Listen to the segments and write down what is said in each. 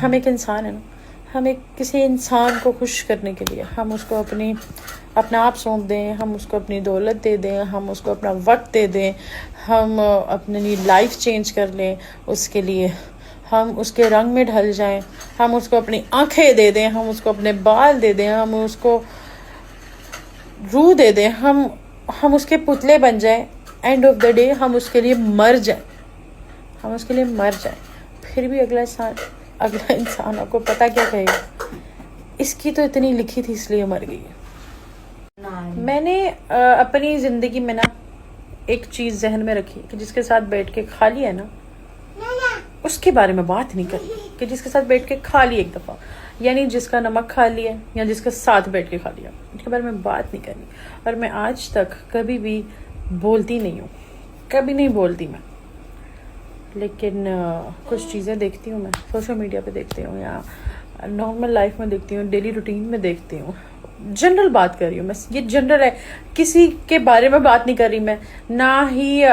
ہم ایک انسان ہیں نا, ہم ایک کسی انسان کو خوش کرنے کے لیے ہم اس کو اپنا آپ سونپ دیں, ہم اس کو اپنی دولت دے دیں, ہم اس کو اپنا وقت دے دیں, ہم اپنی لائف چینج کر لیں اس کے لیے, ہم اس کے رنگ میں ڈھل جائیں, ہم اس کو اپنی آنکھیں دے دیں, ہم اس کو اپنے بال دے دیں, ہم اس کو روح دے دیں, ہم اس کے پتلے بن جائیں, اینڈ آف دا ڈے ہم اس کے لیے مر جائیں, پھر بھی اگلا انسان آپ کو پتہ کیا کہے گا, اس کی تو اتنی لکھی تھی اس لیے مر گئی. میں نے اپنی زندگی میں نا ایک چیز ذہن میں رکھی کہ جس کے ساتھ بیٹھ کے کھا لیا ہے نا, اس کے بارے میں بات نہیں کرنی, کہ جس کے ساتھ بیٹھ کے کھا لی ایک دفعہ, یعنی جس کا نمک کھا لیا یا جس کے ساتھ بیٹھ کے کھا لیا, اس کے بارے میں بات نہیں کرنی. اور میں آج تک کبھی بھی بولتی نہیں ہوں, کبھی نہیں بولتی میں, لیکن کچھ چیزیں دیکھتی ہوں میں سوشل میڈیا پہ دیکھتی ہوں یا نارمل لائف میں دیکھتی ہوں, ڈیلی روٹین میں دیکھتی ہوں. جنرل بات کر رہی ہوں میں, یہ جنرل ہے, کسی کے بارے میں بات نہیں کر رہی میں, نہ ہی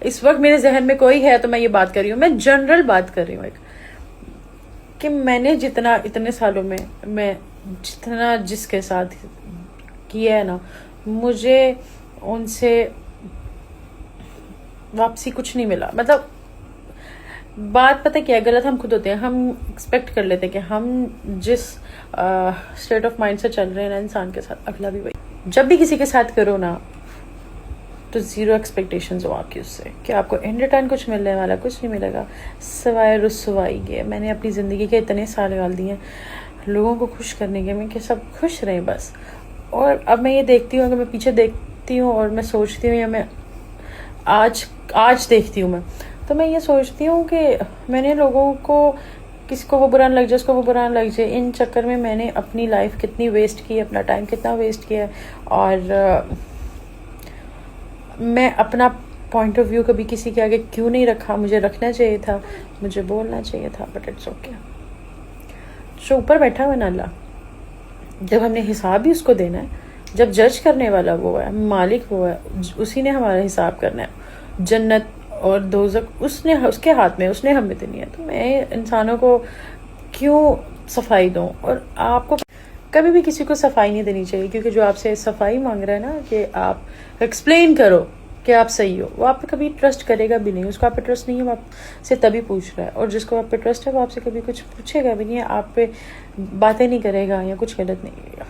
اس وقت میرے ذہن میں کوئی ہے تو میں یہ بات کر رہی ہوں, میں جنرل بات کر رہی ہوں. کہ میں نے اتنے سالوں میں جتنا جس کے ساتھ کیا ہے نا, مجھے ان سے واپسی کچھ نہیں ملا. مطلب بات پتہ کیا غلط ہم خود ہوتے ہیں, ہم ایکسپیکٹ کر لیتے ہیں کہ ہم جس اسٹیٹ آف مائنڈ سے چل رہے ہیں نا انسان کے ساتھ, اگلا بھی وہی. جب بھی کسی کے ساتھ کرو نا تو زیرو ایکسپیکٹیشنز ہو آپ کی اس سے, کہ آپ کو ان ریٹرن کچھ ملنے والا, کچھ نہیں ملے گا سوائے رسوائی کے. میں نے اپنی زندگی کے اتنے سال ڈال دیے لوگوں کو خوش کرنے کے, میں کہ سب خوش رہیں بس. اور اب میں یہ دیکھتی ہوں, اگر میں پیچھے دیکھتی ہوں اور میں سوچتی ہوں, یا میں آج دیکھتی ہوں, میں تو میں یہ سوچتی ہوں کہ میں نے لوگوں کو, کسی کو وہ برا نہ لگ جائے, اس کو وہ برا نہ لگ جائے, ان چکر میں نے اپنی لائف کتنی ویسٹ کی, اپنا ٹائم کتنا ویسٹ کیا. اور میں اپنا پوائنٹ آف ویو کبھی کسی کے آگے کیوں نہیں رکھا, مجھے رکھنا چاہیے تھا, مجھے بولنا چاہیے تھا, بٹ اٹس اوکے. جو اوپر بیٹھا ہوا نا اللہ, جب ہم نے حساب بھی اس کو دینا ہے, جب جج کرنے والا وہ ہے, مالک وہ ہے, اسی نے ہمارا حساب کرنا ہے. جنت اور دوزخ اس کے ہاتھ میں, اس نے ہمیں دینی ہے. تو میں انسانوں کو کیوں صفائی دوں, اور آپ کو کبھی بھی کسی کو صفائی نہیں دینی چاہیے, کیونکہ جو آپ سے صفائی مانگ رہا ہے نا, کہ آپ ایکسپلین کرو کہ آپ صحیح ہو, وہ آپ پہ کبھی ٹرسٹ کرے گا بھی نہیں. اس کو آپ پہ ٹرسٹ نہیں ہے, وہ آپ سے تبھی پوچھ رہا ہے, اور جس کو آپ پہ ٹرسٹ ہے وہ آپ سے کبھی کچھ پوچھے گا بھی نہیں, آپ پہ باتیں نہیں کرے گا یا کچھ غلط نہیں کرے گا.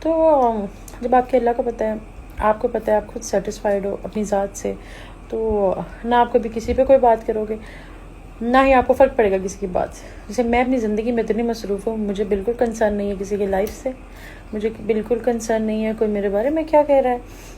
تو جب آپ کے اللہ کو پتہ ہے, آپ کو پتہ ہے, آپ خود سیٹسفائیڈ ہو اپنی ذات سے, تو نہ آپ کبھی کسی پہ کوئی بات کرو گے, نہ ہی آپ کو فرق پڑے گا کسی کی بات سے. جیسے میں اپنی زندگی میں اتنی مصروف ہوں, مجھے بالکل کنسرن نہیں ہے کسی کی لائف سے, مجھے بالکل کنسرن نہیں ہے کوئی میرے بارے میں کیا کہہ رہا ہے,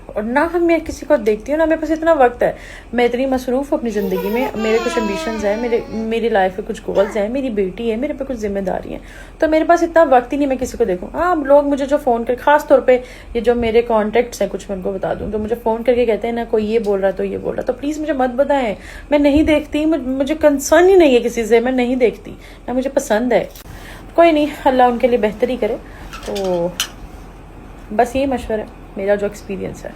اور نہ میں کسی کو دیکھتی ہوں, نہ میرے پاس اتنا وقت ہے. میں اتنی مصروف ہوں اپنی زندگی میں, میرے کچھ امبیشنز ہیں, میری لائف میں کچھ گولز ہیں, میری بیٹی ہے, میرے پہ کچھ ذمہ داری ہیں, تو میرے پاس اتنا وقت ہی نہیں میں کسی کو دیکھوں. ہاں لوگ مجھے جو فون کر, خاص طور پہ یہ جو میرے کانٹیکٹس ہیں, کچھ میں ان کو بتا دوں, تو مجھے فون کر کے کہتے ہیں نا کوئی یہ بول رہا تو یہ بول رہا, تو پلیز مجھے مت بتائیں, میں نہیں دیکھتی, مجھے کنسرن ہی نہیں ہے کسی سے, میں نہیں دیکھتی, نہ مجھے پسند ہے. کوئی نہیں, اللہ ان کے لیے بہتری کرے. تو بس یہی مشورہ ہے میرا, جو ایکسپیرینس ہے,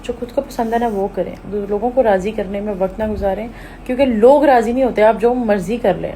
جو خود کو پسند ہے نا وہ کریں, لوگوں کو راضی کرنے میں وقت نہ گزاریں, کیونکہ لوگ راضی نہیں ہوتے, آپ جو مرضی کر لیں.